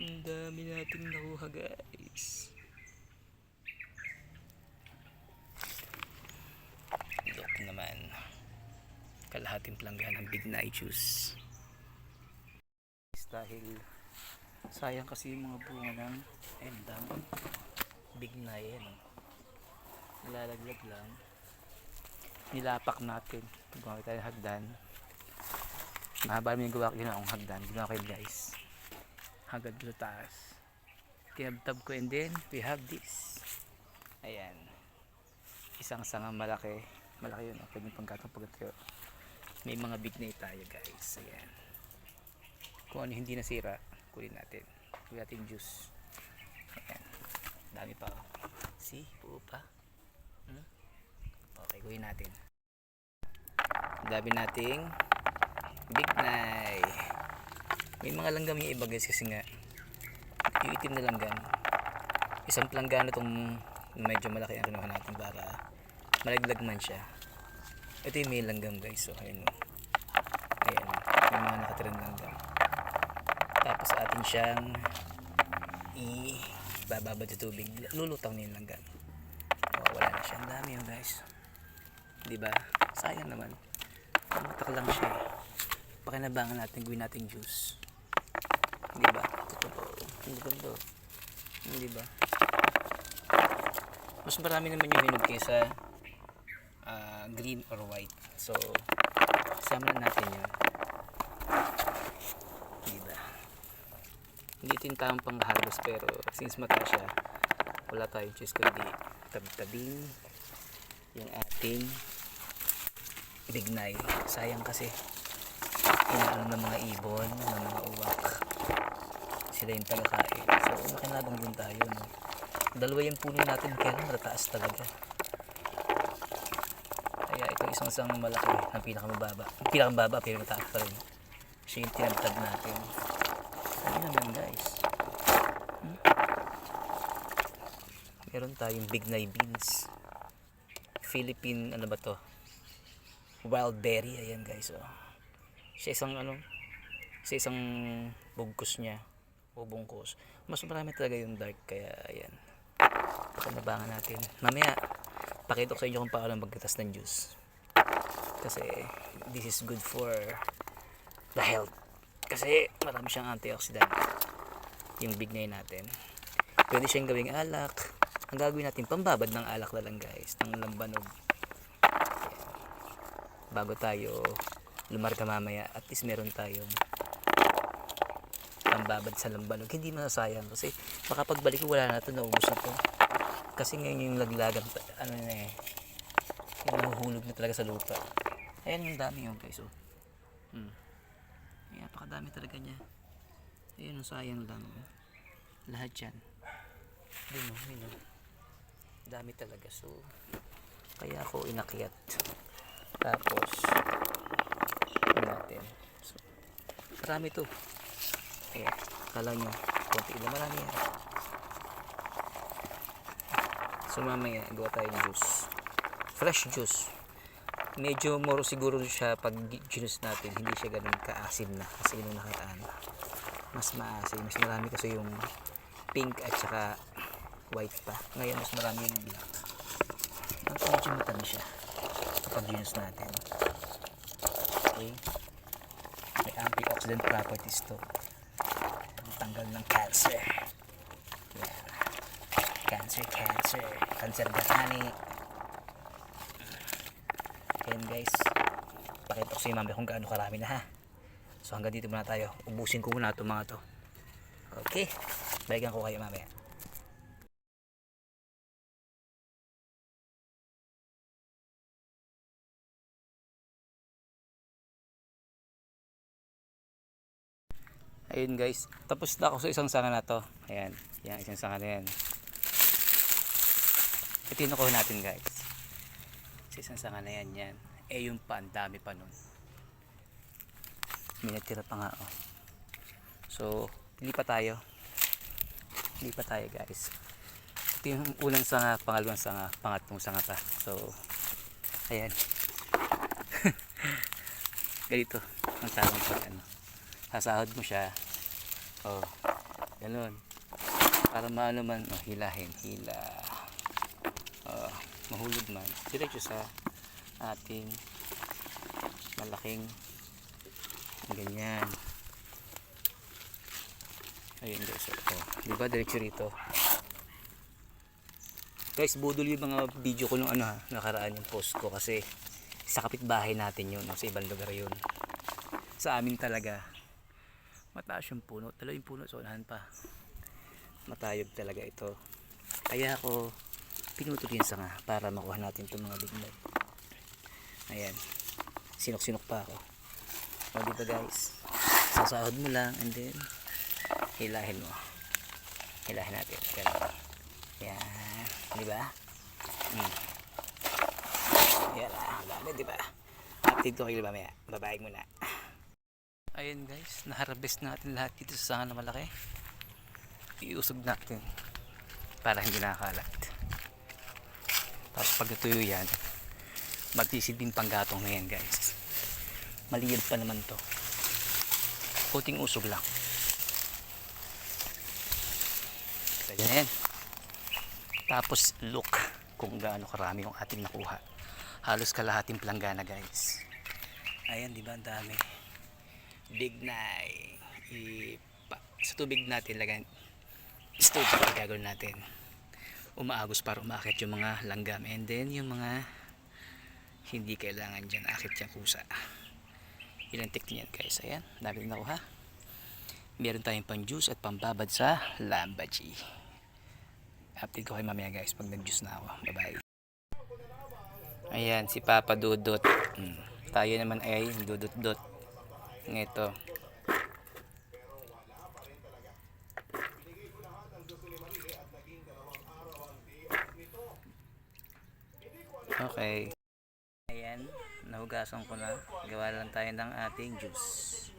Ang dami nating nakuha guys. Look naman. Kalahating planggana ng Big Night juice. Dahil sayang kasi yung mga bunga ng dami. Big Night yan. Nilalaglag lang. Nilapak natin. Gumamit tayo ng hagdan. Mahaba namin yung ginawa akong hagdan. Ginawa ko yun guys. Hagad sa taas. Tinabtab ko and then we have this. Ayan. Isang sangang malaki. Malaki yun. Pwede yung pangkatong pagkatayo. May mga big na tayo guys. Ayan. Kung ano hindi nasira, kunin natin. Kunin natin juice. Ayan. Dami pa. See? Puo pa. Okay, kunin natin. Dami nating big night. May mga langgam yung iba guys kasi nga yung itim na langgam. Isang planggana itong medyo malaki ang kinuha natin para malaglag man siya. Ito yung may langgam guys. So ayun o. Ayan o. May mga nakatirang langgam. Tapos atin siyang ibababad sa tubig. Lulutang na yung langgam. Wala na siya. Ang dami yun guys. Diba? Sayang naman. Matak lang siya eh. Pakinabangan natin, gawin natin juice. Diba? Ito. Diba? Mas marami naman yung hinog kaysa green or white. So, sama natin yun. Diba? Hindi ito yung tamang panghalos pero since mata siya, wala tayong choice kundi tabi-tabing yung ating big night. Sayang kasi inaano ng mga ibon, ng mga uwak. Sila yung tagakain. So, makinabang din tayo. No? Dalawa yung puno natin kaya matataas talaga. Kaya ito isang malaki ng pinakamababa. Yung pinakamababa pero mataas pa rin. Siya yung tinabtab natin. Ayun naman guys. Meron tayong big night beans. Philippine, ano ba to? Wild berry. Ayan guys. Oh. Sa isang bugkos niya o bungkos, mas marami talaga yung dark, kaya ayan, pakinabangan natin. Mamaya pakita ko sa inyo kung paano magkatas ng juice kasi this is good for the health kasi marami siyang antioxidant yung big night natin. Pwede siyang gawing alak. Ang gagawin natin, pambabad ng alak na lang guys, ng lambanog. Ayan. Bago tayo lumarga mamaya, at least meron tayong pambabad sa lambanog. Hindi masasayang kasi baka pagbalik ko wala na ito, naubos na ito. Kasi ngayon yung laglagan, ano na eh, yung nahuhulog na talaga sa lupa. Ayan yung dami yung guys. Oh. Ayan, napakadami talaga niya. Ayan, sayang lang. Lahat yan. Dino. Dami talaga. So, kaya ako inakyat. Tapos, natin. So, marami ito. Ayan, kala nyo konti lang, marami yan. So mamaya gawa tayong juice, fresh juice. Medyo more siguro siya pag juice natin, hindi siya ganun kaasim na kasi yung nakaraan mas maasim. Mas marami kasi yung pink at saka white pa. Ngayon mas marami yung black. Ang medyo matamis siya kapag juice natin. Okay, may antioxidant properties to. Tanggal ng cancer. Yan. Cancer gatani. Ayan guys, pakita ko sa inyo mamaya kung gaano karami na ha. So hanggang dito muna tayo. Ubusin ko muna itong mga to. Okay, balikan ko kayo mamaya. Ayun guys, tapos na ako sa isang sanga na to. Ayan, yan isang sanga na yan. Ito yung nakuha natin guys. Sa isang sanga na yan, yan. Eh yung pa, ang dami pa nun. May natira pa nga oh. So, lipat tayo guys. Ito yung unang sanga, pangalawang sanga, pangatlong sanga pa. So, ayan. Ganito ang tamang pag ano. Sasahod mo siya. Oh, Ganun. Para maano man, oh, hilahin. Hila. Oh, mahulog man. Diretso sa ating malaking ganyan. Ayun guys. Oh, diba diretso rito? Guys, budol yung mga video ko nung ano ha, nakaraan yung post ko kasi sa kapitbahay natin yun, sa ibang lugar yun. Sa amin talaga, mataas yung puno, talo yung puno, so unahan pa. Matayog talaga ito. Kaya ako pinutol yung sanga para makuha natin itong mga bignay. Ayan, sinok-sinok pa ako. O diba guys, sasahod mo lang and then hilahin mo. Hilahin natin. Ganun. Yan, di ba? Yan lang, dami, di ba? Update ko kayo mamaya. Babayag muna. Ayun guys, naharvest natin lahat dito sa sanga na malaki. Iusog natin para hindi nakakalat. Tapos pag natuyo yan, magsisilbing panggatong na yan guys. Maliyad pa naman to. Puting usog lang. Pwede na yan. Tapos look kung gaano karami yung ating nakuha. Halos kalahating planggana guys. Ayan, di ba ang dami. Bignay. Sa tubig natin lagyan. Stove ang gagawin natin. Umaagos para umakit yung mga langgam. And then yung mga hindi kailangan dyan. Akit yung kusa. Ilang teknik yan guys. Ayan, dami din nakuha. Meron tayong pang juice at pambabad sa lambaji. Update ko kayo mamaya guys pag nag-juice na ako. Bye bye. Ayan si Papa Dudot. Tayo naman ay dudot-dot. Ito. Okay. Ayan, nahugasan ko na. Gawa lang tayo ng ating juice.